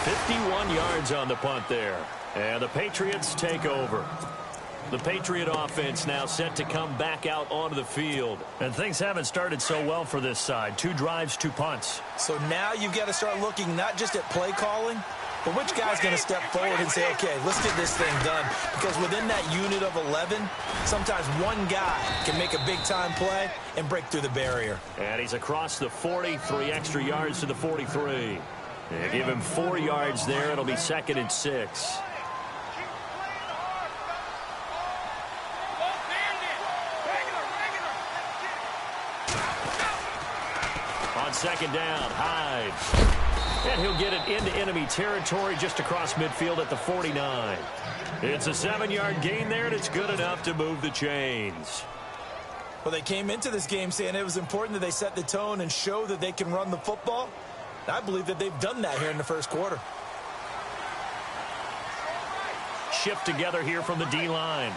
51 yards on the punt there. And the Patriots take over. The Patriot offense now set to come back out onto the field. And things haven't started so well for this side. 2 drives, 2 punts. So now you've got to start looking not just at play calling, but which guy's going to step forward and say, okay, let's get this thing done. Because within that unit of 11, sometimes one guy can make a big-time play and break through the barrier. And he's across the 40, 3 extra yards to the 43. They give him 4 yards there. It'll be 2nd and 6. On 2nd down, Hyde. And he'll get it into enemy territory just across midfield at the 49. It's a 7-yard gain there, and it's good enough to move the chains. Well, they came into this game saying it was important that they set the tone and show that they can run the football. I believe that they've done that here in the first quarter. Shift together here from the D-line.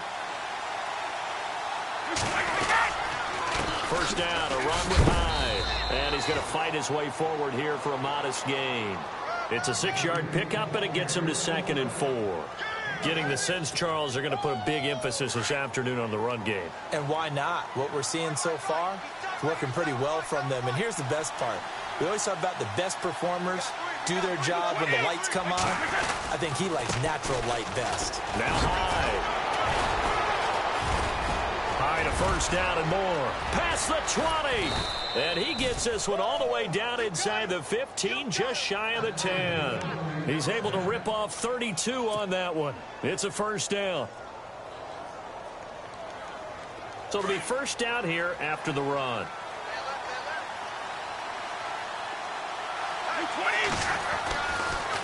First down, a run with Hyde. And he's going to fight his way forward here for a modest gain. It's a 6-yard pickup, and it gets him to 2nd and 4. Getting the sense, Charles, they're going to put a big emphasis this afternoon on the run game. And why not? What we're seeing so far is working pretty well from them. And here's the best part. We always talk about the best performers do their job when the lights come on. I think he likes natural light best. Now Hyde. Hyde, a first down and more. Past the 20. And he gets this one all the way down inside the 15, just shy of the 10. He's able to rip off 32 on that one. It's a first down. So it'll be first down here after the run.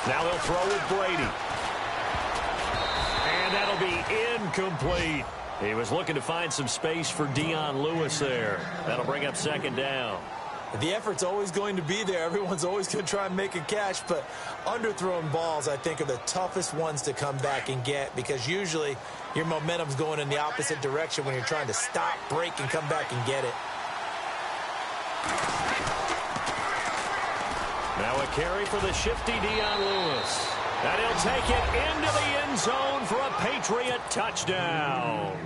Now he'll throw with Brady. And that'll be incomplete. He was looking to find some space for Dion Lewis there. That'll bring up 2nd down. The effort's always going to be there. Everyone's always going to try and make a catch, but underthrown balls, I think, are the toughest ones to come back and get because usually your momentum's going in the opposite direction when you're trying to stop, break, and come back and get it. Now a carry for the shifty Dion Lewis. And he'll take it into the end zone for a Patriot touchdown.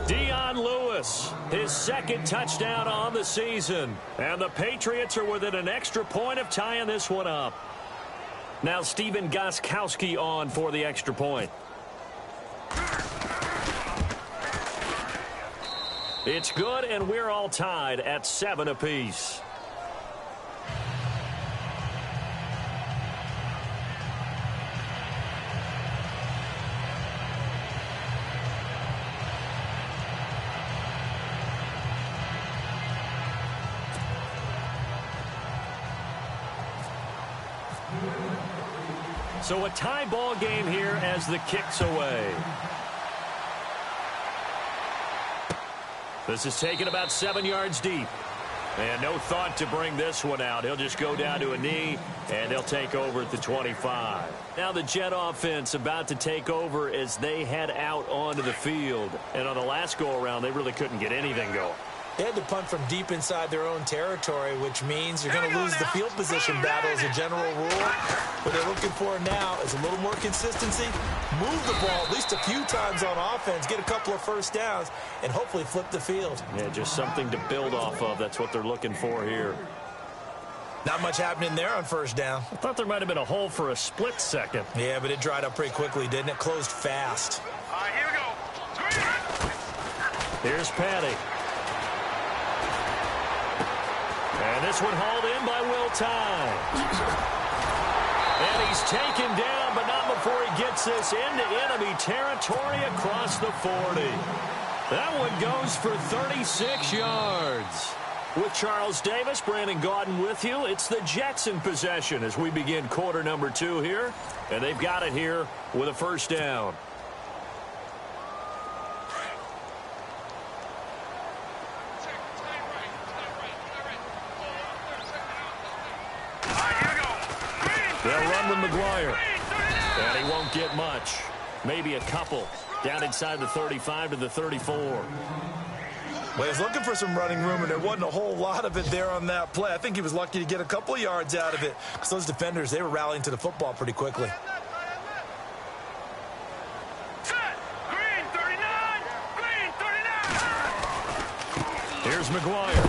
Dion Lewis, his 2nd touchdown on the season. And the Patriots are within an extra point of tying this one up. Now Steven Gostkowski on for the extra point. It's good, and we're all tied at 7 apiece. So a tie ball game here as the kick's away. This is taken about 7 yards deep. And no thought to bring this one out. He'll just go down to a knee, and he'll take over at the 25. Now the Jet offense about to take over as they head out onto the field. And on the last go-around, they really couldn't get anything going. They had to punt from deep inside their own territory, which means you're going to lose the field position battle as a general rule. What they're looking for now is a little more consistency, move the ball at least a few times on offense, get a couple of first downs, and hopefully flip the field. Yeah, just something to build off of. That's what they're looking for here. Not much happening there on first down. I thought there might have been a hole for a split second. Yeah, but it dried up pretty quickly, didn't it? Closed fast. All right, here we go. Here's Patty. And this one hauled in by Will Time. And he's taken down, but not before he gets this into enemy territory across the 40. That one goes for 36 yards. With Charles Davis, Brandon Gaudin with you. It's the Jets in possession as we begin quarter number 2 here. And they've got it here with a first down. They'll run with McGuire. And he won't get much. Maybe a couple. Down inside the 35 to the 34. Well, he was looking for some running room, and there wasn't a whole lot of it there on that play. I think he was lucky to get a couple of yards out of it because those defenders, they were rallying to the football pretty quickly. Here's McGuire.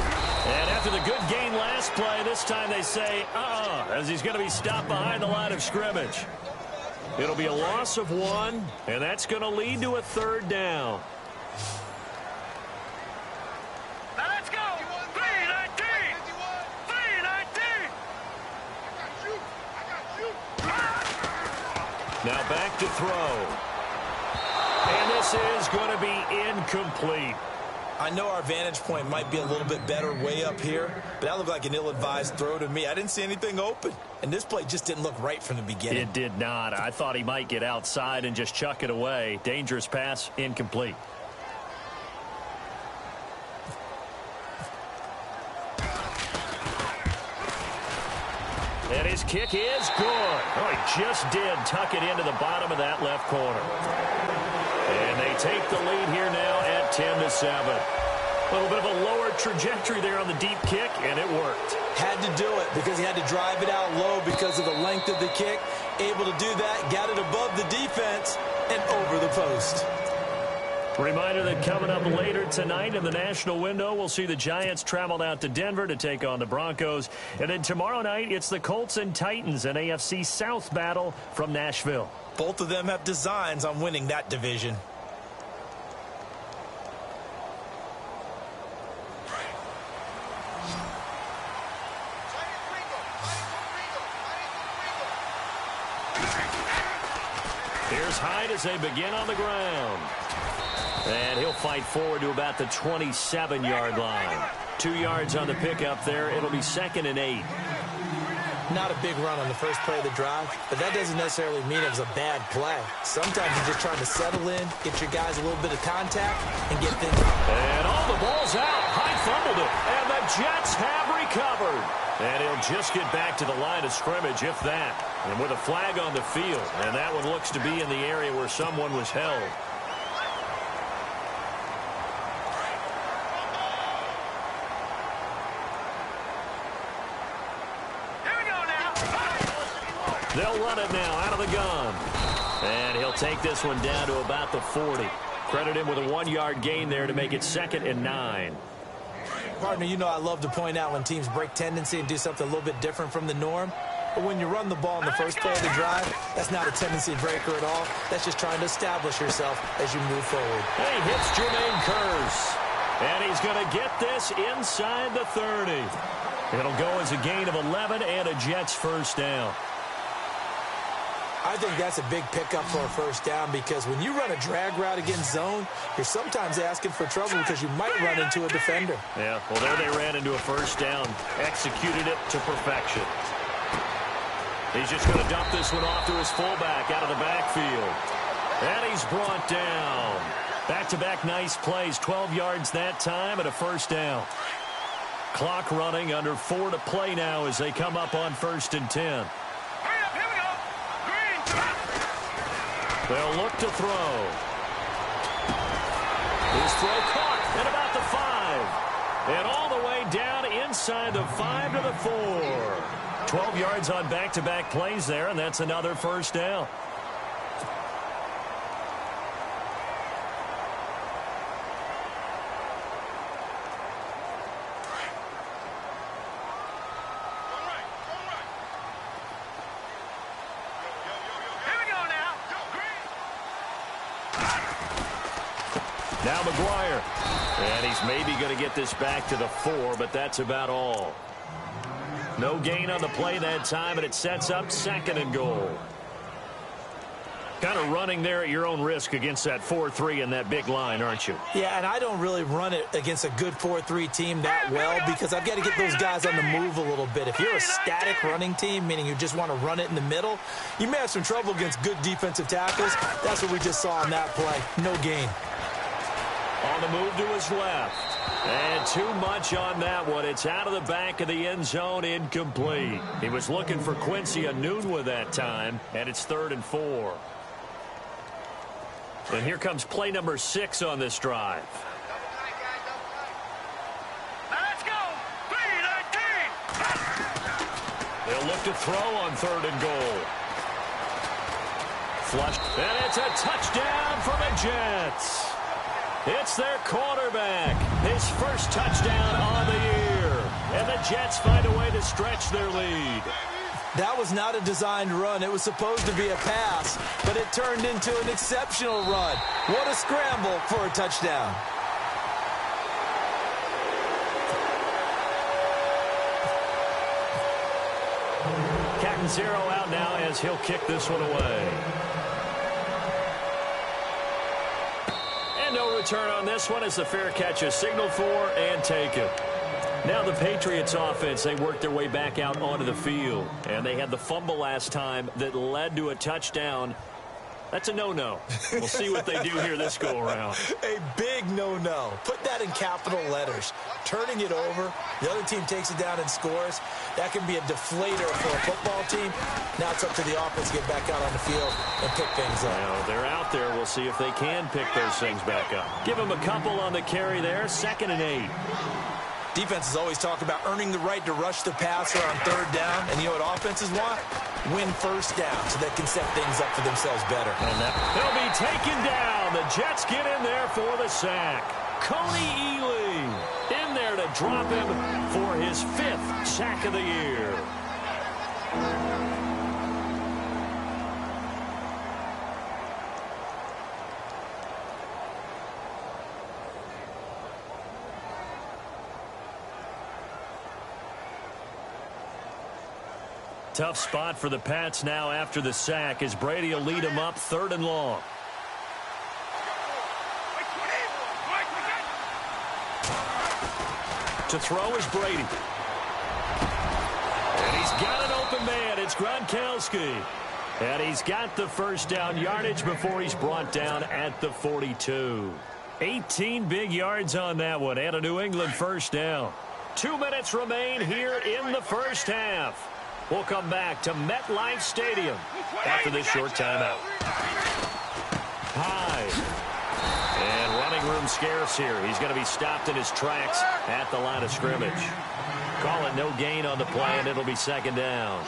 And after the good gain last play, this time they say, as he's going to be stopped behind the line of scrimmage. It'll be a loss of 1, and that's going to lead to a 3rd down. Now let's go. 3-19. 3-19. Now back to throw. And this is going to be incomplete. I know our vantage point might be a little bit better way up here, but that looked like an ill-advised throw to me. I didn't see anything open, and this play just didn't look right from the beginning. It did not. I thought he might get outside and just chuck it away. Dangerous pass, incomplete. And his kick is good. Oh, he just did tuck it into the bottom of that left corner. And they take the lead here now at 10-7. A little bit of a lower trajectory there on the deep kick, and it worked. Had to do it because he had to drive it out low because of the length of the kick. Able to do that, got it above the defense and over the post. Reminder that coming up later tonight in the national window, we'll see the Giants travel out to Denver to take on the Broncos. And then tomorrow night, it's the Colts and Titans, an AFC South battle from Nashville. Both of them have designs on winning that division. Here's Hyde as they begin on the ground. And he'll fight forward to about the 27-yard line. 2 yards on the pickup there. It'll be 2nd and 8. Not a big run on the first play of the drive, but that doesn't necessarily mean it was a bad play. Sometimes you're just trying to settle in, get your guys a little bit of contact, and get things. And all the ball's out. Hyde fumbled it. And the Jets have recovered. And he'll just get back to the line of scrimmage, if that. And with a flag on the field. And that one looks to be in the area where someone was held. They'll run it now out of the gun. And he'll take this one down to about the 40. Credit him with a 1-yard gain there to make it 2nd and 9. Partner, you know I love to point out when teams break tendency and do something a little bit different from the norm. But when you run the ball in the first play of the drive, that's not a tendency breaker at all. That's just trying to establish yourself as you move forward. And he hits Jermaine Kearse. And he's going to get this inside the 30. It'll go as a gain of 11 and a Jets first down. I think that's a big pickup for a first down because when you run a drag route against zone, you're sometimes asking for trouble because you might run into a defender. Yeah, well, there they ran into a first down, executed it to perfection. He's just going to dump this one off to his fullback out of the backfield. And he's brought down. Back-to-back nice plays, 12 yards that time and a first down. Clock running, under 4 to play now as they come up on 1st and 10. They'll look to throw. His throw caught at about the 5. And all the way down inside the 5 to the 4. 12 yards on back-to-back plays there, and that's another first down. Now McGuire. And he's maybe going to get this back to the 4, but that's about all. No gain on the play that time, and it sets up 2nd and goal. Kind of running there at your own risk against that 4-3 and that big line, aren't you? Yeah, and I don't really run it against a good 4-3 team that well because I've got to get those guys on the move a little bit. If you're a static running team, meaning you just want to run it in the middle, you may have some trouble against good defensive tackles. That's what we just saw on that play. No gain. On the move to his left. And too much on that one. It's out of the back of the end zone, incomplete. He was looking for Quincy Enunwa that time, and it's 3rd and 4. And here comes play number 6 on this drive. They'll look to throw on 3rd and goal. Flushed, and it's a touchdown for the Jets. It's their quarterback, his first touchdown on the year. And the Jets find a way to stretch their lead. That was not a designed run. It was supposed to be a pass, but it turned into an exceptional run. What a scramble for a touchdown. Catanzaro out now as he'll kick this one away. And no return on this one as the fair catch is signaled for and taken. Now the Patriots offense, they worked their way back out onto the field. And they had the fumble last time that led to a touchdown. That's a no-no. We'll see what they do here this go-around. A big no-no. Put that in capital letters. Turning it over, the other team takes it down and scores. That can be a deflator for a football team. Now it's up to the offense to get back out on the field and pick things up. Now they're out there. We'll see if they can pick those things back up. Give them a couple on the carry there. 2nd and 8. Defenses always talk about earning the right to rush the passer on 3rd down. And you know what offenses want? Win 1st down so they can set things up for themselves better. And they'll be taken down. The Jets get in there for the sack. Coney Ealing in there to drop him for his 5th sack of the year. Tough spot for the Pats now after the sack as Brady will lead them up 3rd and long. To throw is Brady. And he's got an open man. It's Gronkowski. And he's got the 1st down yardage before he's brought down at the 42. 18 big yards on that one and a New England 1st down. 2 minutes remain here in the 1st half. We'll come back to MetLife Stadium after this short timeout. Hyde. And running room scarce here. He's going to be stopped in his tracks at the line of scrimmage. Call it no gain on the play, and it'll be 2nd down.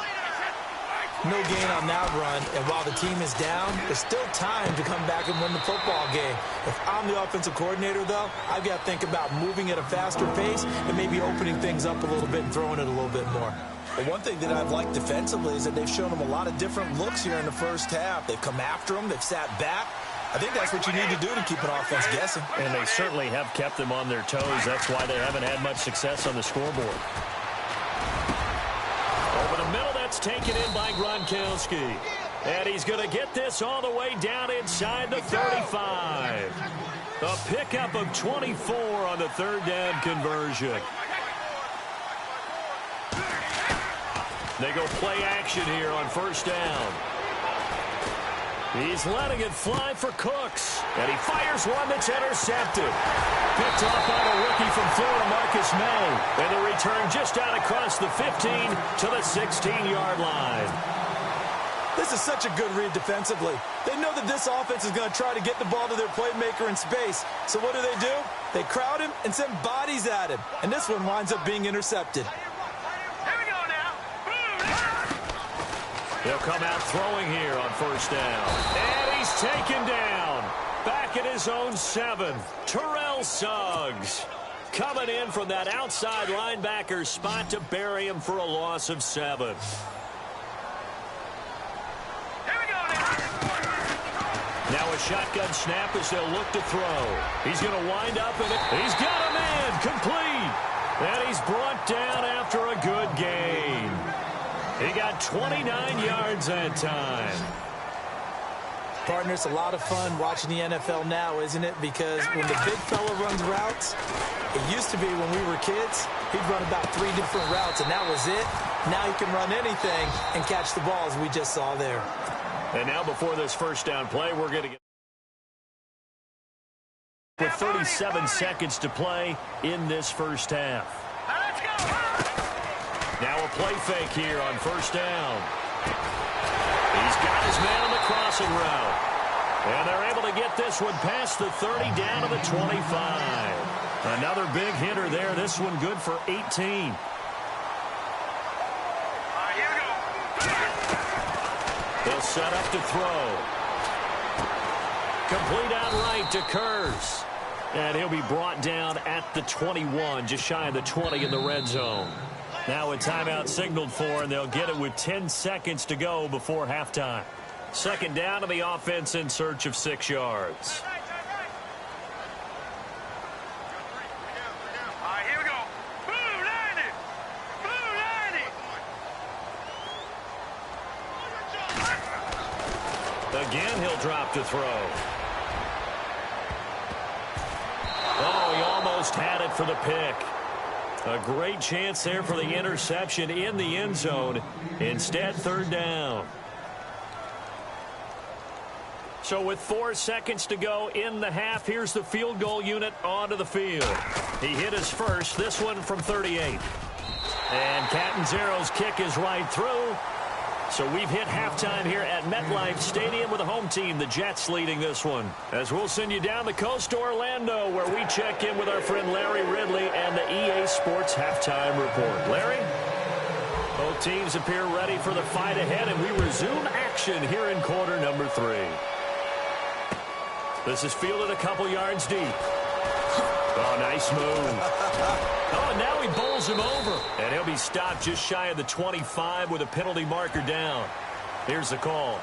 No gain on that run, and while the team is down, there's still time to come back and win the football game. If I'm the offensive coordinator, though, I've got to think about moving at a faster pace and maybe opening things up a little bit and throwing it a little bit more. Well, one thing that I've liked defensively is that they've shown them a lot of different looks here in the 1st half. They've come after them. They've sat back. I think that's what you need to do to keep an offense guessing. And they certainly have kept them on their toes. That's why they haven't had much success on the scoreboard. Over the middle, that's taken in by Gronkowski. And he's going to get this all the way down inside the 35. A pickup of 24 on the 3rd down conversion. They go play action here on 1st down. He's letting it fly for Cooks. And he fires one that's intercepted. Picked off by the rookie from Florida, Marcus May. And the return just out across the 15 to the 16-yard line. This is such a good read defensively. They know that this offense is going to try to get the ball to their playmaker in space. So what do? They crowd him and send bodies at him. And this one winds up being intercepted. They'll come out throwing here on 1st down. And he's taken down. Back at his own 7. Terrell Suggs coming in from that outside linebacker spot to bury him for a loss of 7. Now a shotgun snap as they'll look to throw. He's going to wind up in it. He's got a man complete. And he's brought down after a good gain. He got 29 yards that time. Partner, it's a lot of fun watching the NFL now, isn't it? Because when the big fella runs routes, it used to be when we were kids, he'd run about 3 different routes, and that was it. Now he can run anything and catch the ball, as we just saw there. And now before this 1st down play, we're going to get with 37 seconds to play in this 1st half. Let's go! Now a play fake here on 1st down. He's got his man on the crossing route. And they're able to get this one past the 30 down to the 25. Another big hitter there. This one good for 18. Here we He'll set up to throw. Complete outright to Kurz. And he'll be brought down at the 21, just shy of the 20 in the red zone. Now a timeout signaled for, and they'll get it with 10 seconds to go before halftime. Second down to the offense in search of 6 yards. All right, here we go. Blue 90. Blue 90. Again, he'll drop to throw. Oh, he almost had it for the pick. A great chance there for the interception in the end zone. Instead, third down. So with 4 seconds to go in the half, here's the field goal unit onto the field. He hit his first, this one from 38. And Catanzaro's kick is right through. So we've hit halftime here at MetLife Stadium with the home team, the Jets, leading this one. As we'll send you down the coast to Orlando, where we check in with our friend Larry Ridley and the EA Sports Halftime Report. Larry? Both teams appear ready for the fight ahead, and we resume action here in quarter number 3. This is fielded a couple yards deep. Oh, nice move. Oh, and now he bowls him over. And he'll be stopped just shy of the 25 with a penalty marker down. Here's the call.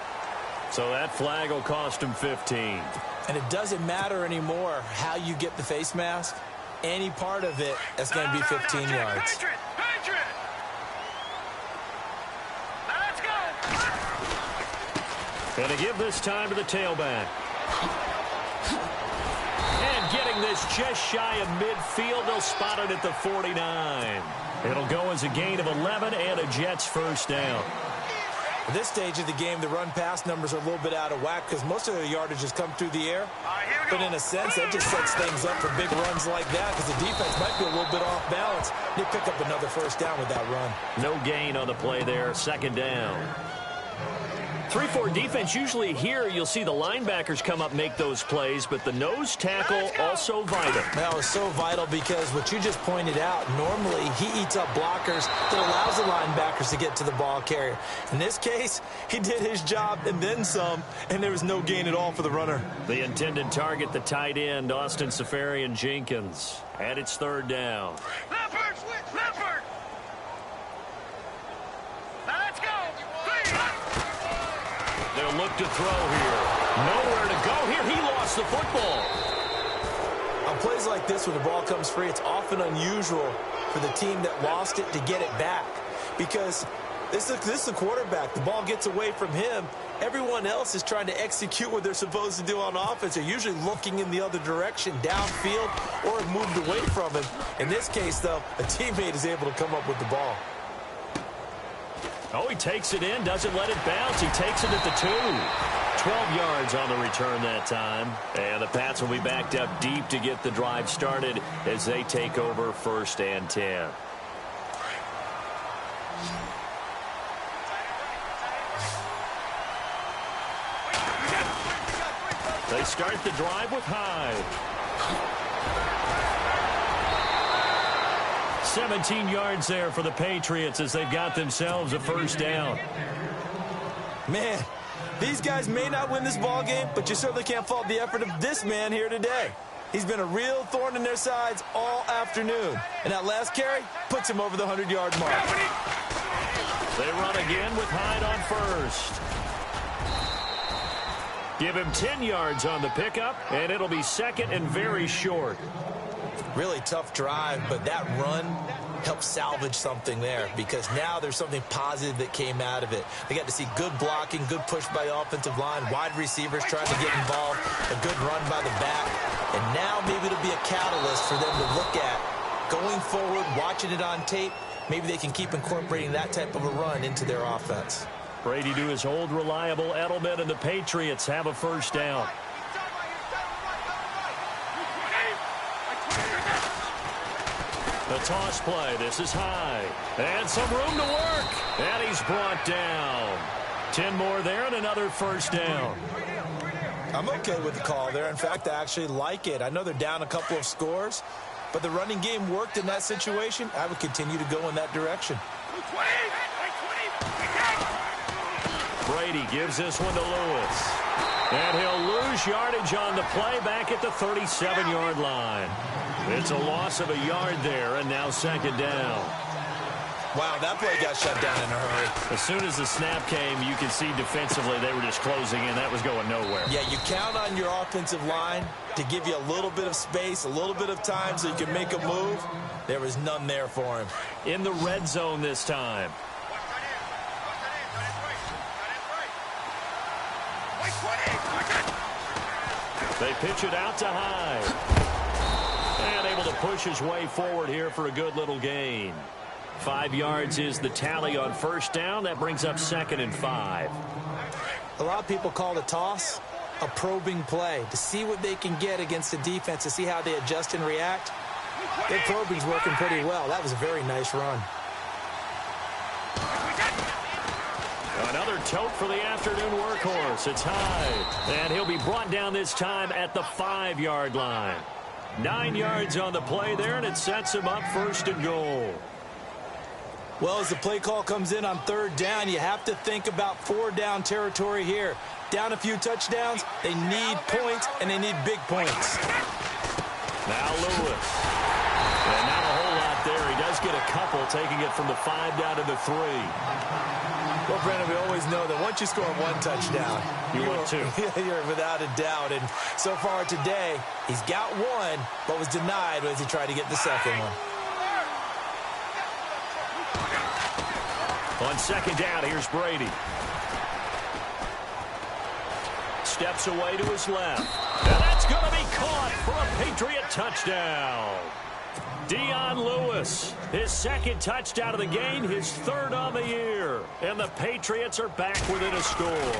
So that flag will cost him 15. And it doesn't matter anymore how you get the face mask. Any part of it, that's going to be 15 yards. Patriot. Now let's go. And to give this time to the tailback. And getting this just shy of midfield, they'll spot it at the 49. It'll go as a gain of 11 and a Jets first down. At this stage of the game, the run-pass numbers are a little bit out of whack because most of their yardage has come through the air. But in a sense, that just sets things up for big runs like that because the defense might be a little bit off balance. They pick up another first down with that run. No gain on the play there, second down. 3-4 defense, usually here you'll see the linebackers come up make those plays, but the nose tackle also vital. That was so vital because what you just pointed out, normally he eats up blockers that allows the linebackers to get to the ball carrier. In this case, he did his job and then some, and there was no gain at all for the runner. The intended target, the tight end, Austin Safarian-Jenkins, and it's third down. Leopard. Now let's go. They'll look to throw here. Nowhere to go here. He lost the football. On plays like this, when the ball comes free, it's often unusual for the team that lost it to get it back. Because this is the quarterback. The ball gets away from him. Everyone else is trying to execute what they're supposed to do on offense. They're usually looking in the other direction, downfield, or have moved away from him. In this case, though, a teammate is able to come up with the ball. Oh, he takes it in, doesn't let it bounce. He takes it at the 2. 12 yards on the return that time. And the Pats will be backed up deep to get the drive started as they take over 1st and 10. They start the drive with Hyde. 17 yards there for the Patriots as they've got themselves a first down. Man, these guys may not win this ball game, but you certainly can't fault the effort of this man here today. He's been a real thorn in their sides all afternoon. And that last carry puts him over the 100-yard mark. They run again with Hyde on first. Give him 10 yards on the pickup, and it'll be second and very short. Really tough drive, but that run helped salvage something there because now there's something positive that came out of it. They got to see good blocking, good push by the offensive line, wide receivers trying to get involved, a good run by the back, and now maybe it'll be a catalyst for them to look at going forward, watching it on tape. Maybe they can keep incorporating that type of a run into their offense. Brady to his old reliable Edelman, and the Patriots have a first down. The toss play. This is high. And some room to work. And he's brought down. 10 more there and another first down. I'm okay with the call there. In fact, I actually like it. I know they're down a couple of scores, but the running game worked in that situation. I would continue to go in that direction. Brady gives this one to Lewis. And he'll lose yardage on the play back at the 37-yard line. It's a loss of a yard there, and now second down. Wow, that play got shut down in a hurry. As soon as the snap came, you could see defensively they were just closing in. That was going nowhere. Yeah, you count on your offensive line to give you a little bit of space, a little bit of time so you can make a move. There was none there for him. In the red zone this time. They pitch it out to Hyde. And able to push his way forward here for a good little gain. 5 yards is the tally on first down. That brings up 2nd and 5. A lot of people call the toss a probing play to see what they can get against the defense, to see how they adjust and react. Their probing's working pretty well. That was a very nice run. Another tote for the afternoon workhorse. It's Hyde. And he'll be brought down this time at the 5-yard line. 9 yards on the play there, and it sets him up 1st and goal. Well, as the play call comes in on 3rd down, you have to think about 4-down territory here. Down a few touchdowns, they need points, and they need big points. Now Lewis. And not a whole lot there. He does get a couple, taking it from the 5 down to the 3. Well, Brandon, we always know that once you score 1 touchdown, want 2. You're without a doubt. And so far today, he's got 1, but was denied as he tried to get the second one. On 2nd down, here's Brady. Steps away to his left. And that's going to be caught for a Patriot touchdown. Dion Lewis, his 2nd touchdown of the game, his 3rd on the year. And the Patriots are back within a score.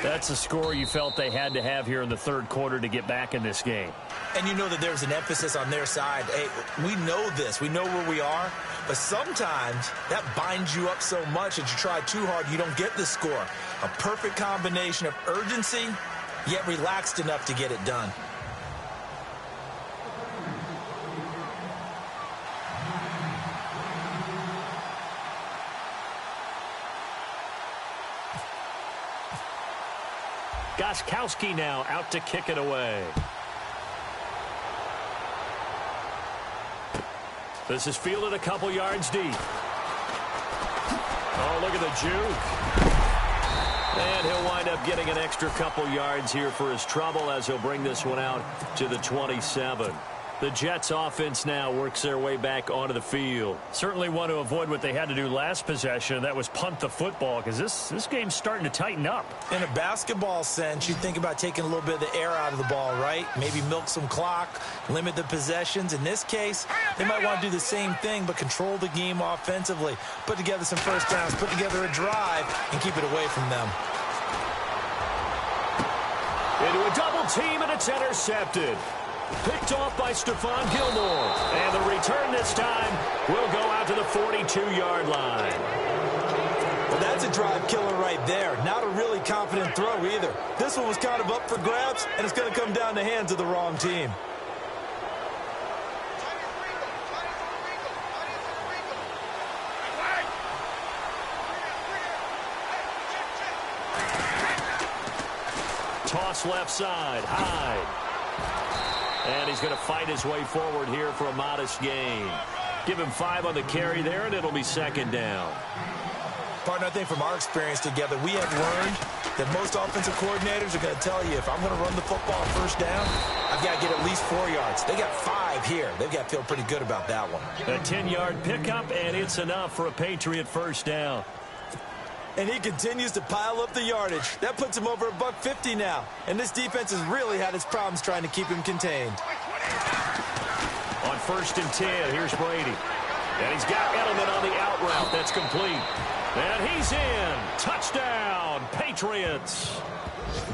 That's a score you felt they had to have here in the 3rd quarter to get back in this game. And you know that there's an emphasis on their side. Hey, we know this. We know where we are. But sometimes that binds you up so much that you try too hard, you don't get the score. A perfect combination of urgency, yet relaxed enough to get it done. Gostkowski now out to kick it away. This is fielded a couple yards deep. Oh, look at the juke. And he'll wind up getting an extra couple yards here for his trouble as he'll bring this one out to the 27. The Jets offense now works their way back onto the field. Certainly want to avoid what they had to do last possession. That was punt the football, because this game's starting to tighten up. In a basketball sense, you think about taking a little bit of the air out of the ball, right? Maybe milk some clock, limit the possessions. In this case, they might want to do the same thing, but control the game offensively. Put together some first downs, put together a drive, and keep it away from them. Into a double team, and it's intercepted. Picked off by Stephon Gilmore. And the return this time will go out to the 42-yard line. Well, that's a drive killer right there. Not a really confident throw either. This one was kind of up for grabs, and it's going to come down the hands of the wrong team. Toss left side. Hyde. And he's going to fight his way forward here for a modest gain. Give him 5 on the carry there, and it'll be 2nd down. Partner, I think from our experience together, we have learned that most offensive coordinators are going to tell you, if I'm going to run the football on first down, I've got to get at least 4 yards. They got 5 here. They've got to feel pretty good about that one. A 10-yard pickup, and it's enough for a Patriot first down. And he continues to pile up the yardage. That puts him over $150 now. And this defense has really had its problems trying to keep him contained. On 1st and 10, here's Brady. And he's got Edelman on the out route. That's complete. And he's in. Touchdown, Patriots.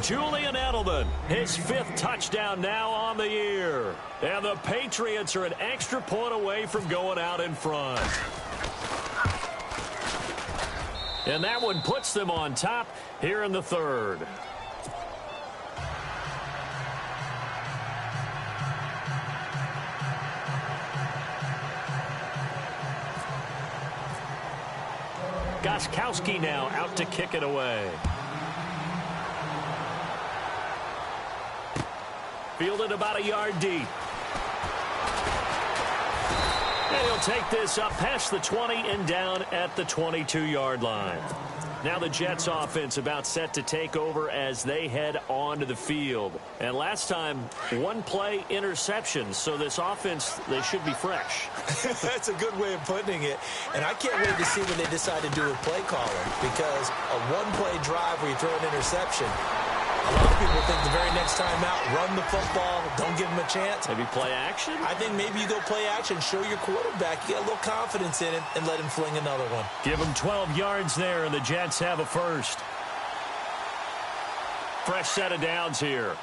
Julian Edelman, his 5th touchdown now on the year. And the Patriots are an extra point away from going out in front. And that one puts them on top here in the 3rd. Gostkowski now out to kick it away. Fielded about a yard deep. And he'll take this up past the 20 and down at the 22-yard line. Now the Jets offense about set to take over as they head onto the field. And last time, one play interception. So this offense, they should be fresh. That's a good way of putting it. And I can't wait to see what they decide to do with play calling. Because a one-play drive where you throw an interception, a lot of people think the very next time out, run the football, don't give him a chance. Maybe play action? I think maybe you go play action, show your quarterback, you get a little confidence in it, and let him fling another one. Give him 12 yards there, and the Jets have a first. Fresh set of downs here.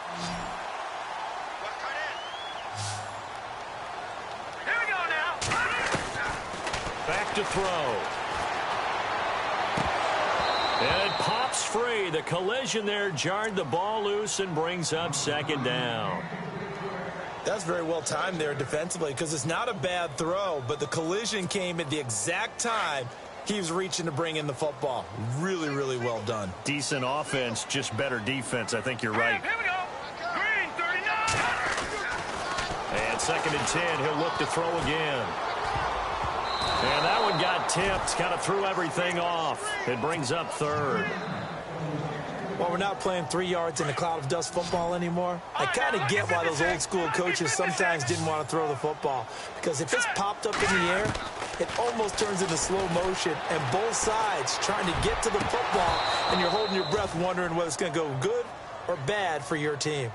Here we go now. Back to throw. And it pops free. The collision there jarred the ball loose and brings up second down. That's very well timed there defensively because it's not a bad throw, but the collision came at the exact time he was reaching to bring in the football. Really, really well done. Decent offense, just better defense. I think you're right. Here we go. Green 39. And 2nd and 10. He'll look to throw again. And that one got tipped. Kind of threw everything off. It brings up 3rd. Well, we're not playing 3 yards in a cloud of dust football anymore. I kind of get why those old school coaches sometimes didn't want to throw the football. Because if it's popped up in the air, it almost turns into slow motion. And both sides trying to get to the football, and you're holding your breath wondering whether it's going to go good or bad for your team.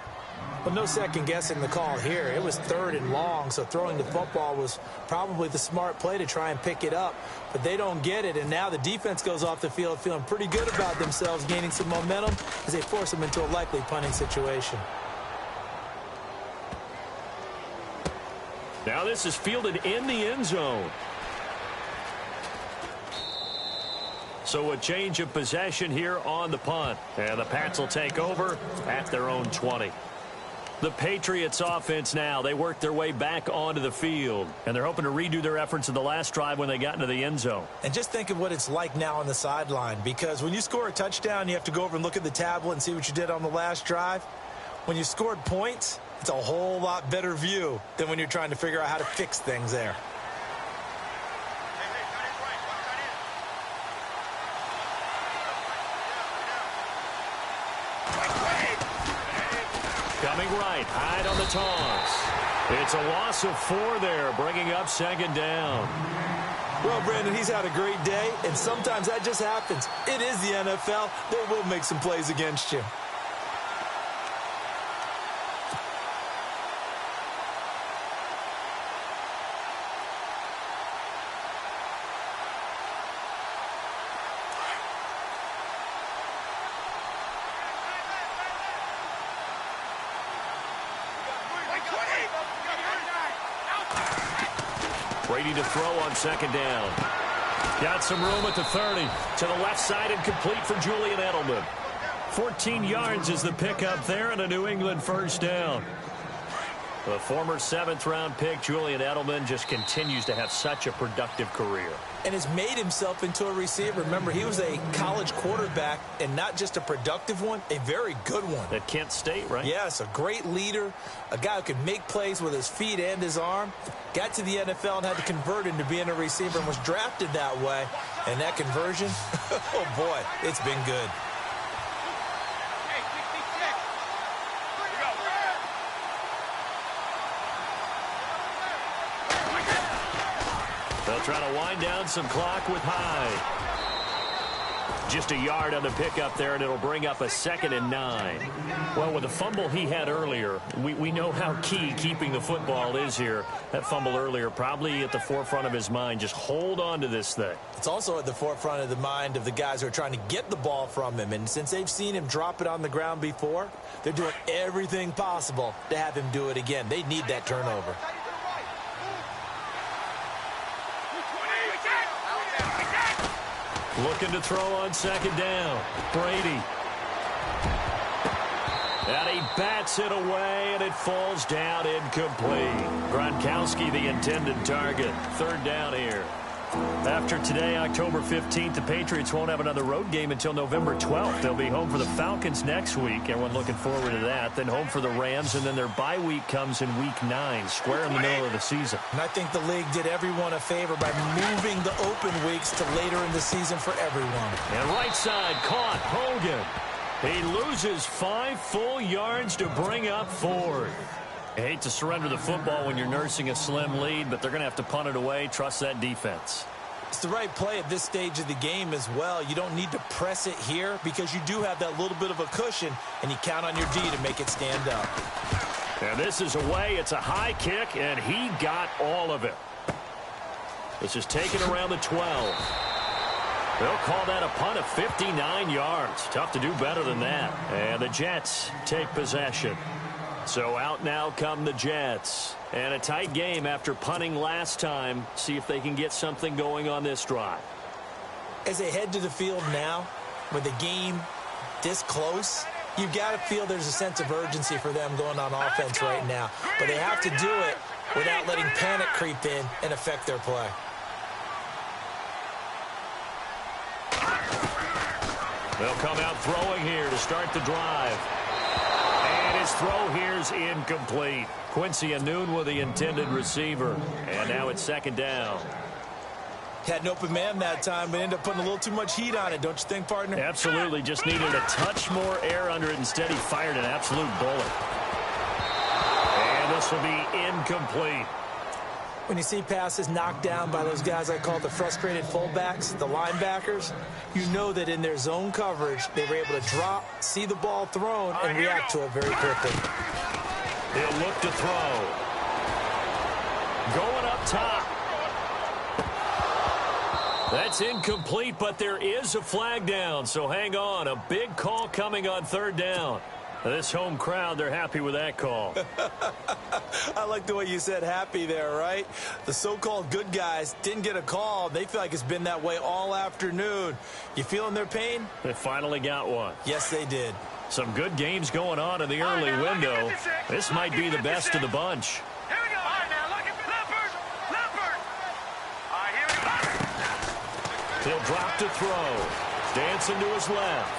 But no second guessing the call here. It was 3rd and long, so throwing the football was probably the smart play to try and pick it up. But they don't get it, and now the defense goes off the field feeling pretty good about themselves, gaining some momentum as they force them into a likely punting situation. Now this is fielded in the end zone. So a change of possession here on the punt. And the Pats will take over at their own 20. The Patriots offense now, they work their way back onto the field. And they're hoping to redo their efforts in the last drive when they got into the end zone. And just think of what it's like now on the sideline. Because when you score a touchdown, you have to go over and look at the tablet and see what you did on the last drive. When you scored points, it's a whole lot better view than when you're trying to figure out how to fix things there. Coming right, hide on the toss. It's a loss of 4 there, bringing up 2nd down. Well, Brandon, he's had a great day, and sometimes that just happens. It is the NFL. They will make some plays against you. Brady to throw on 2nd down. Got some room at the 30. To the left side and complete for Julian Edelman. 14 yards is the pickup there and a New England first down. The former 7th-round pick, Julian Edelman, just continues to have such a productive career. And has made himself into a receiver. Remember, he was a college quarterback, and not just a productive one, a very good one. At Kent State, right? Yes, a great leader, a guy who could make plays with his feet and his arm. Got to the NFL and had to convert into being a receiver and was drafted that way. And that conversion, oh boy, it's been good. They'll try to wind down some clock with Hyde. Just a yard on the pickup there, and it'll bring up a 2nd and 9. Well, with the fumble he had earlier, we know how key keeping the football is here. That fumble earlier probably at the forefront of his mind. Just hold on to this thing. It's also at the forefront of the mind of the guys who are trying to get the ball from him. And since they've seen him drop it on the ground before, they're doing everything possible to have him do it again. They need that turnover. Looking to throw on 2nd down. Brady. And he bats it away, and it falls down incomplete. Gronkowski, the intended target. 3rd down here. After today, October 15th, the Patriots won't have another road game until November 12th. They'll be home for the Falcons next week. Everyone looking forward to that. Then home for the Rams, and then their bye week comes in Week 9, square in the middle of the season. And I think the league did everyone a favor by moving the open weeks to later in the season for everyone. And right side caught, Hogan. He loses 5 full yards to bring up 4. I hate to surrender the football when you're nursing a slim lead, but they're going to have to punt it away. Trust that defense. It's the right play at this stage of the game as well. You don't need to press it here because you do have that little bit of a cushion, and you count on your D to make it stand up. And this is away. It's a high kick, and he got all of it. This is taken around the 12. They'll call that a punt of 59 yards. Tough to do better than that. And the Jets take possession. So out now come the Jets. And a tight game after punting last time. See if they can get something going on this drive. As they head to the field now, with the game this close, you've got to feel there's a sense of urgency for them going on offense right now. But they have to do it without letting panic creep in and affect their play. They'll come out throwing here to start the drive. And his throw here's incomplete. Quincy Anoon with the intended receiver. And now it's second down. Had an open man that time, but ended up putting a little too much heat on it, don't you think, partner? Absolutely. Just needed a touch more air under it. Instead, he fired an absolute bullet. And this will be incomplete. When you see passes knocked down by those guys I call the frustrated fullbacks, the linebackers, you know that in their zone coverage, they were able to drop, see the ball thrown, and react to it very quickly. He'll look to throw. Going up top. That's incomplete, but there is a flag down, so hang on. A big call coming on third down. This home crowd, they're happy with that call. I like the way you said happy there, right? The so-called good guys didn't get a call. They feel like it's been that way all afternoon. You feeling their pain? They finally got one. Yes, they did. Some good games going on in the early window. This might be the best of the bunch. Here we go. All right, now, look at Leopard. All right, here we go. He'll drop to throw. Dancing to his left.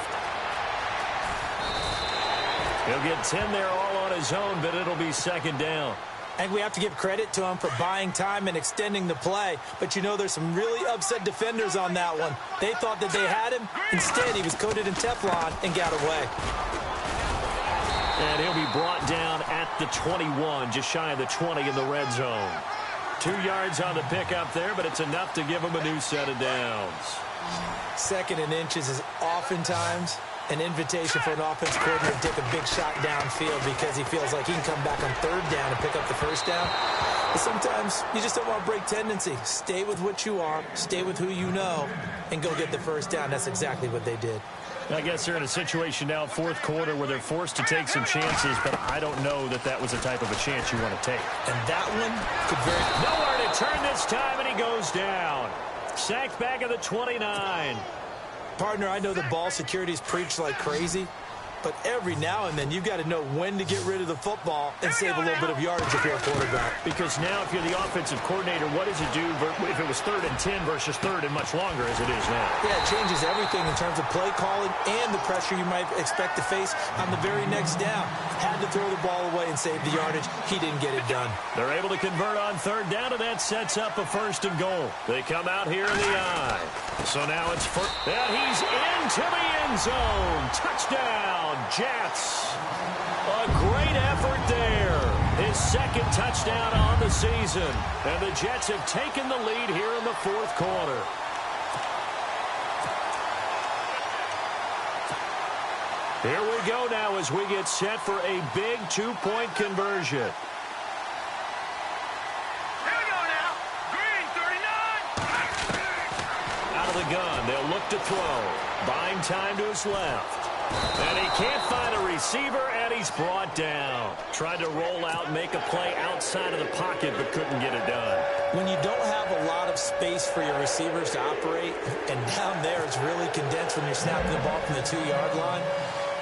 He'll get 10 there all on his own, but it'll be second down. And we have to give credit to him for buying time and extending the play. But you know there's some really upset defenders on that one. They thought that they had him. Instead, he was coated in Teflon and got away. And he'll be brought down at the 21, just shy of the 20 in the red zone. 2 yards on the pickup there, but it's enough to give him a new set of downs. Second and inches is oftentimes an invitation for an offense coordinator to take a big shot downfield because he feels like he can come back on third down and pick up the first down. But sometimes you just don't want to break tendency. Stay with what you are, stay with who you know, and go get the first down. That's exactly what they did. I guess they're in a situation now, fourth quarter, where they're forced to take some chances, but I don't know that that was the type of a chance you want to take. And that one could very... Nowhere to turn this time, and he goes down. Sacked back at the 29. Partner, I know the ball security is preached like crazy, but every now and then you've got to know when to get rid of the football and save a little bit of yardage if you're a quarterback. Because now if you're the offensive coordinator, what does it do if it was 3rd and 10 versus 3rd and much longer as it is now? Yeah, it changes everything in terms of play calling and the pressure you might expect to face on the very next down. Had to throw the ball away and save the yardage. He didn't get it done. They're able to convert on third down, and that sets up a 1st and goal. They come out here in the eye. So now it's first. And he's into the end zone. Touchdown, Jets. A great effort there. His 2nd touchdown on the season. And the Jets have taken the lead here in the 4th quarter. Here we go now as we get set for a big 2-point conversion. Here we go now. Green, 39. Out of the gun, they'll look to throw. Buying time to his left. And he can't find a receiver, and he's brought down. Tried to roll out, make a play outside of the pocket, but couldn't get it done. When you don't have a lot of space for your receivers to operate, and down there it's really condensed when you're snapping the ball from the 2-yard line,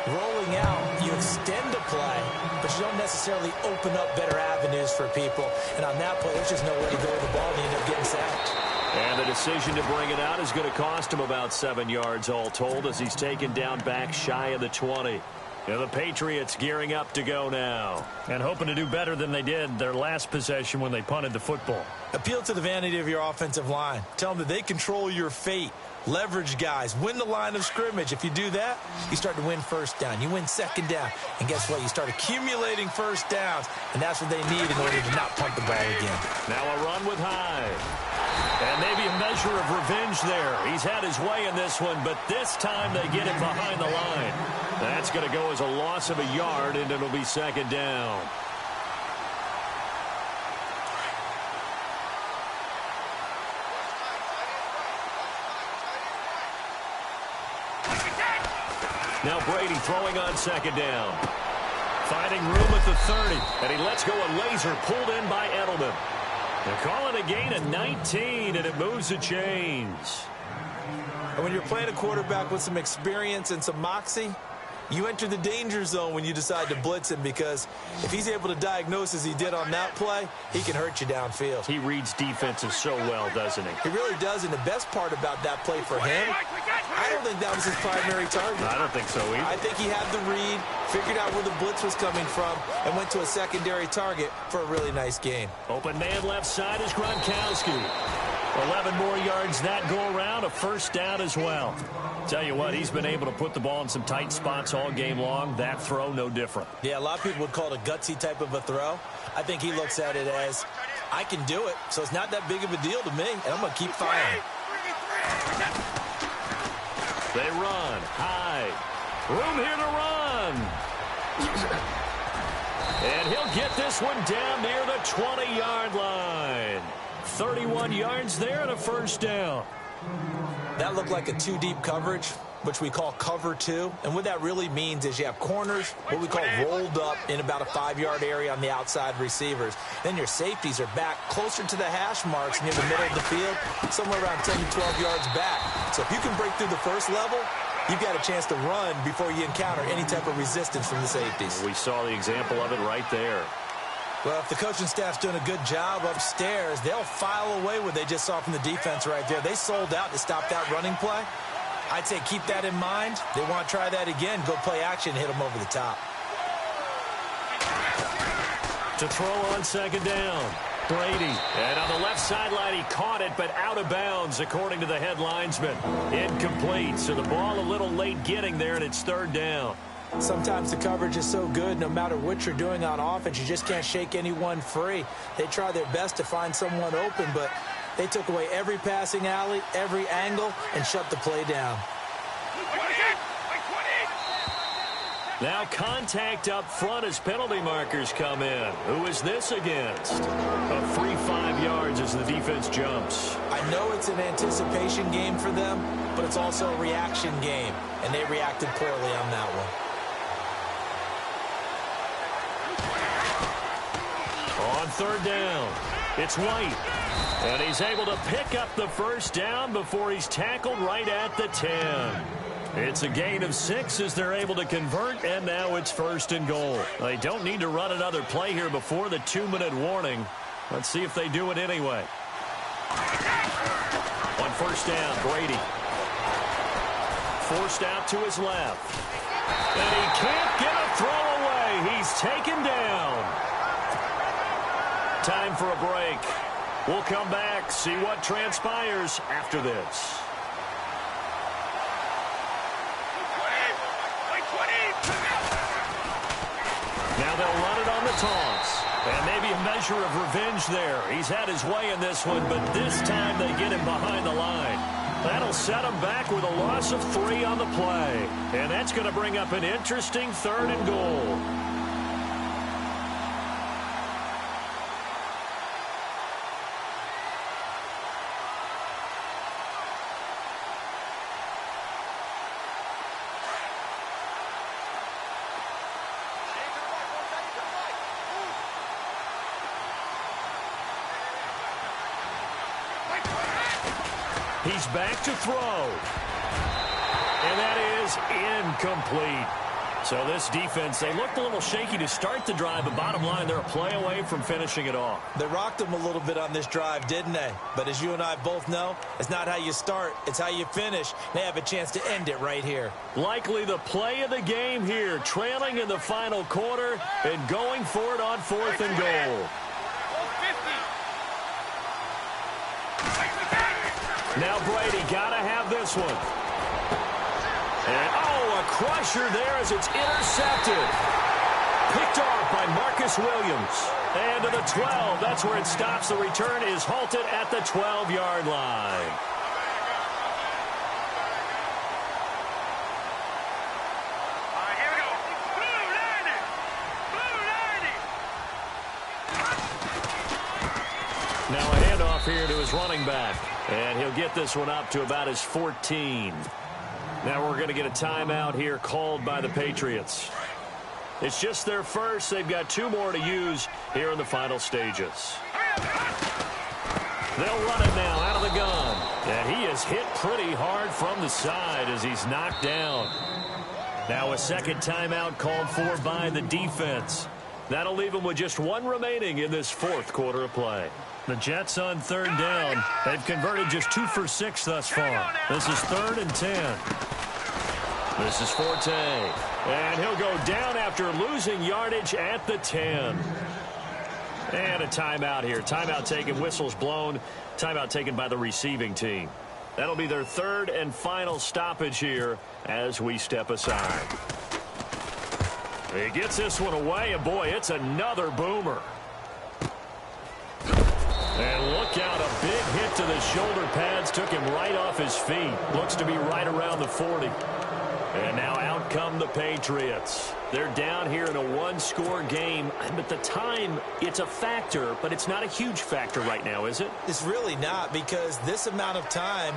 rolling out, you extend the play, but you don't necessarily open up better avenues for people. And on that play, there's just nowhere to go with the ball, and you end up getting sacked. And the decision to bring it out is going to cost him about 7 yards all told as he's taken down back shy of the 20. And the Patriots gearing up to go now. And hoping to do better than they did their last possession when they punted the football. Appeal to the vanity of your offensive line. Tell them that they control your fate. Leverage guys. Win the line of scrimmage. If you do that, you start to win first down. You win second down. And guess what? You start accumulating first downs. And that's what they need in order to not punt the ball again. Now a run with Hyde. And maybe a measure of revenge there. He's had his way in this one, but this time they get him behind the line. That's going to go as a loss of a yard, and it'll be second down. Now Brady throwing on second down. Finding room at the 30, and he lets go a laser pulled in by Edelman. They're calling a gain of 19, and it moves the chains. And when you're playing a quarterback with some experience and some moxie, you enter the danger zone when you decide to blitz him, because if he's able to diagnose as he did on that play, he can hurt you downfield. He reads defenses so well, doesn't he? He really does, and the best part about that play for him, I don't think that was his primary target. I don't think so either. I think he had the read, figured out where the blitz was coming from, and went to a secondary target for a really nice gain. Open man left side is Gronkowski. 11 more yards that go around, a first down as well. Tell you what, he's been able to put the ball in some tight spots all game long. That throw, no different. Yeah, a lot of people would call it a gutsy type of a throw. I think he looks at it as, I can do it, so it's not that big of a deal to me, and I'm going to keep firing. They run. Hyde. Room here to run. And he'll get this one down near the 20-yard line. 31 yards there and a first down. That looked like a two-deep coverage, which we call cover two. And what that really means is you have corners, what we call rolled up in about a 5-yard area on the outside receivers. Then your safeties are back closer to the hash marks near the middle of the field, somewhere around 10 to 12 yards back. So if you can break through the first level, you've got a chance to run before you encounter any type of resistance from the safeties. We saw the example of it right there. Well, if the coaching staff's doing a good job upstairs, they'll file away what they just saw from the defense right there. They sold out to stop that running play. I'd say keep that in mind. They want to try that again. Go play action, hit them over the top. To throw on second down, Brady. And on the left sideline, he caught it, but out of bounds, according to the head linesman. Incomplete, so the ball a little late getting there, and it's third down. Sometimes the coverage is so good, no matter what you're doing on offense, you just can't shake anyone free. They try their best to find someone open, but they took away every passing alley, every angle, and shut the play down. Now contact up front as penalty markers come in. Who is this against? A free 5 yards as the defense jumps. I know it's an anticipation game for them, but it's also a reaction game, and they reacted poorly on that one. On third down, it's White. And he's able to pick up the first down before he's tackled right at the 10. It's a gain of 6 as they're able to convert, and now it's first and goal. They don't need to run another play here before the 2-minute warning. Let's see if they do it anyway. On first down, Brady. Forced out to his left. And he can't get a throw away. He's taken down. Time for a break. We'll come back, see what transpires after this. Now they'll run it on the toss. And maybe a measure of revenge there. He's had his way in this one, but this time they get him behind the line. That'll set him back with a loss of 3 on the play. And that's going to bring up an interesting third and goal. He's back to throw. And that is incomplete. So this defense, they looked a little shaky to start the drive, but bottom line, they're a play away from finishing it off. They rocked them a little bit on this drive, didn't they? But as you and I both know, it's not how you start, it's how you finish. They have a chance to end it right here. Likely the play of the game here, trailing in the final quarter and going for it on 4th and goal. Now Brady got to have this one. And, a crusher there as it's intercepted. Picked off by Marcus Williams. And to the 12, that's where it stops. The return is halted at the 12-yard line. Here we go. Blue 90. Now a handoff here to his running back. And he'll get this one up to about his 14. Now we're going to get a timeout here called by the Patriots. It's just their first. They've got 2 more to use here in the final stages. They'll run it now out of the gun. And he is hit pretty hard from the side as he's knocked down. Now a second timeout called for by the defense. That'll leave him with just 1 remaining in this 4th quarter of play. The Jets on 3rd down. They've converted just 2 for 6 thus far. This is 3rd and 10. This is Forte. And he'll go down after losing yardage at the 10. And a timeout here. Timeout taken, whistles blown. Timeout taken by the receiving team. That'll be their 3rd and final stoppage here as we step aside. He gets this one away, and boy, it's another boomer. And look out, a big hit to the shoulder pads took him right off his feet. Looks to be right around the 40. And now out come the Patriots. They're down here in a 1-score game. At the time, it's a factor, but it's not a huge factor right now, is it? It's really not, because this amount of time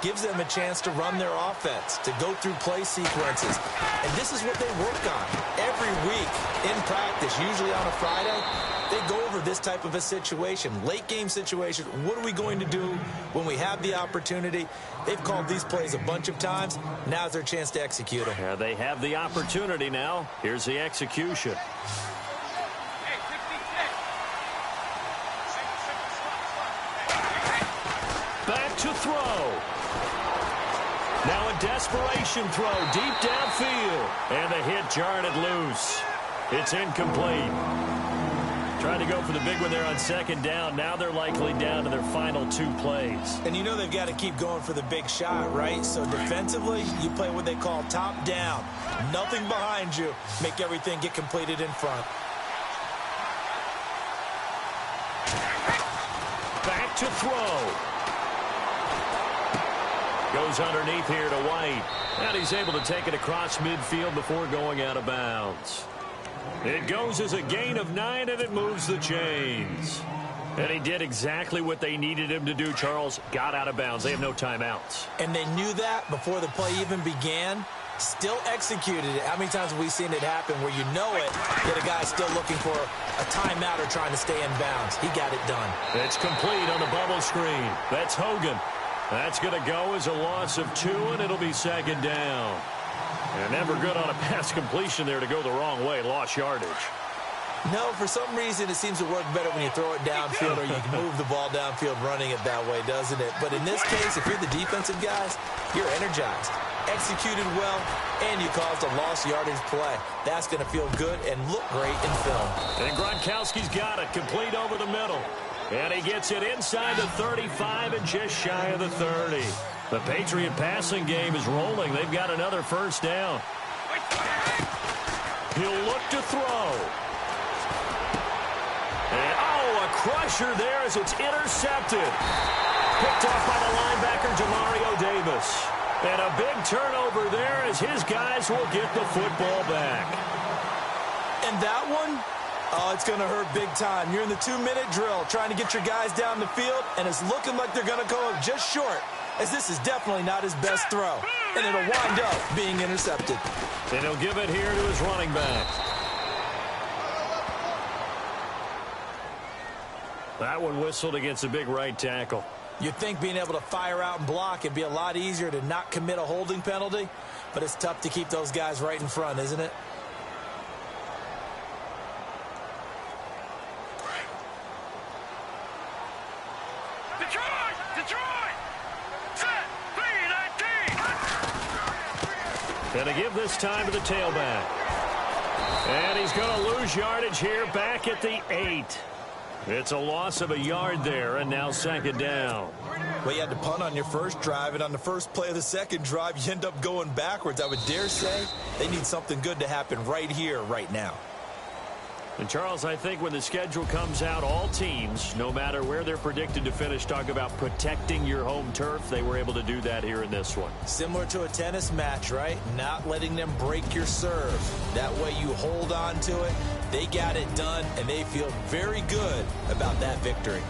gives them a chance to run their offense, to go through play sequences. And this is what they work on every week in practice, usually on a Friday. They go over this type of a situation, late game situation. What are we going to do when we have the opportunity? They've called these plays a bunch of times. Now's their chance to execute them. Yeah, they have the opportunity now. Here's the execution. Back to throw. Now a desperation throw deep downfield. And the hit jarred it loose. It's incomplete. Trying to go for the big one there on 2nd down. Now they're likely down to their final 2 plays. And you know they've got to keep going for the big shot, right? So defensively, you play what they call top down. Nothing behind you. Make everything get completed in front. Back to throw. Goes underneath here to White. And he's able to take it across midfield before going out of bounds. It goes as a gain of 9, and it moves the chains. And he did exactly what they needed him to do, Charles. Got out of bounds. They have no timeouts. And they knew that before the play even began. Still executed it. How many times have we seen it happen where you know it, yet a guy's still looking for a timeout or trying to stay in bounds? He got it done. It's complete on the bubble screen. That's Hogan. That's going to go as a loss of 2, and it'll be 2nd down. And never good on a pass completion there to go the wrong way. Lost yardage. No, for some reason it seems to work better when you throw it downfield or you can move the ball downfield running it that way, doesn't it? But in this case, if you're the defensive guys, you're energized, executed well, and you caused a lost yardage play. That's going to feel good and look great in film. And Gronkowski's got it, complete over the middle. And he gets it inside the 35 and just shy of the 30. The Patriot passing game is rolling. They've got another 1st down. He'll look to throw. And, a crusher there as it's intercepted. Picked off by the linebacker, Demario Davis. And a big turnover there as his guys will get the football back. And that one, it's going to hurt big time. You're in the 2-minute drill trying to get your guys down the field, and it's looking like they're going to come up just short, as this is definitely not his best throw. And it'll wind up being intercepted. And he'll give it here to his running back. That one whistled against a big right tackle. You'd think being able to fire out and block would be a lot easier to not commit a holding penalty. But it's tough to keep those guys right in front, isn't it? Detroit! Detroit! Set! 3-19! Going to give this time to the tailback. And he's going to lose yardage here back at the 8. It's a loss of a yard there, and now second down. Well, you had to punt on your first drive, and on the first play of the second drive, you end up going backwards. I would dare say they need something good to happen right here, right now. And, Charles, I think when the schedule comes out, all teams, no matter where they're predicted to finish, talk about protecting your home turf. They were able to do that here in this one. Similar to a tennis match, right? Not letting them break your serve. That way you hold on to it. They got it done, and they feel very good about that victory.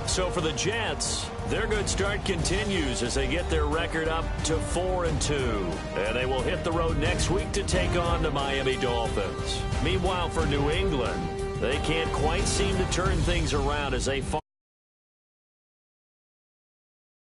So for the Jets, their good start continues as they get their record up to 4-2. And they will hit the road next week to take on the Miami Dolphins. Meanwhile, for New England, they can't quite seem to turn things around as they fall.